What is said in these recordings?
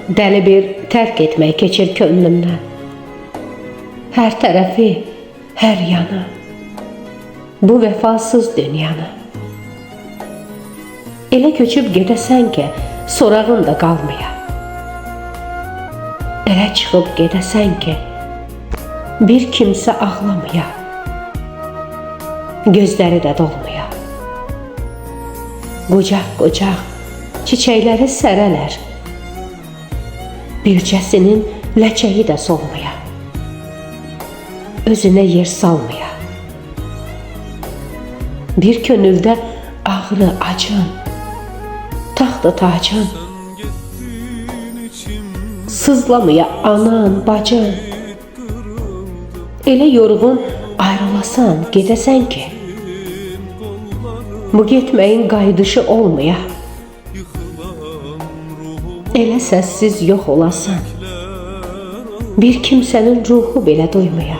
Dəli bir tərk etmək keçir könlümdən. Hər tərəfi, hər yanı, bu vəfasız dünyanı. Elə köçüb gedəsən ki, sorağın da qalmaya. Elə çıxıb gedəsən ki, bir kimsə ağlamaya. Gözləri də dolmaya. Qucaq-qucaq çiçəkləri sərələr. Bircəsinin ləçəyi də solmaya. Özünə yer salmaya. Bir könüldə ağrı, acın, taxtı tacın. Sızlamaya anan, bacın. Elə yorğun ayrılasan, gedəsən ki, bu getməyin qayıdışı olmaya. Elə səssiz yox olasan, bir kimsənin ruhu belə duymaya.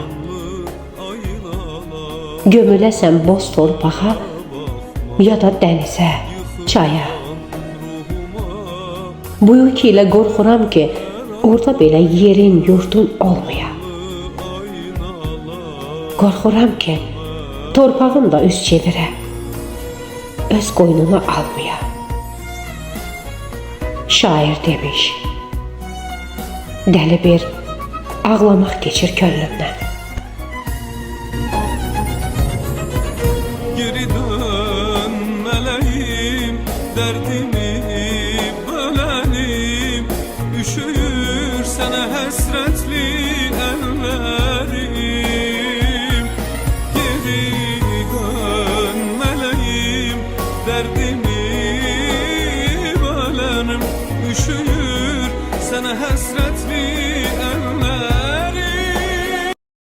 Gömüləsən boz torpağa, ya da dənizə, çaya. Bu yük ilə qorxuram ki, orada belə yerin, yurdun olmaya. Qorxuram ki, torpağın da üz çevirə, öz qoynuna almaya. Şair demiş, dəli bir ağlamaq keçir könlümdən. Geri dön meleğim, derdimi bölenim. Üşüyür sana hasretli ellerim. Geri dön meleğim, derdimi bölenim. Üşüyür sana hasretli eller.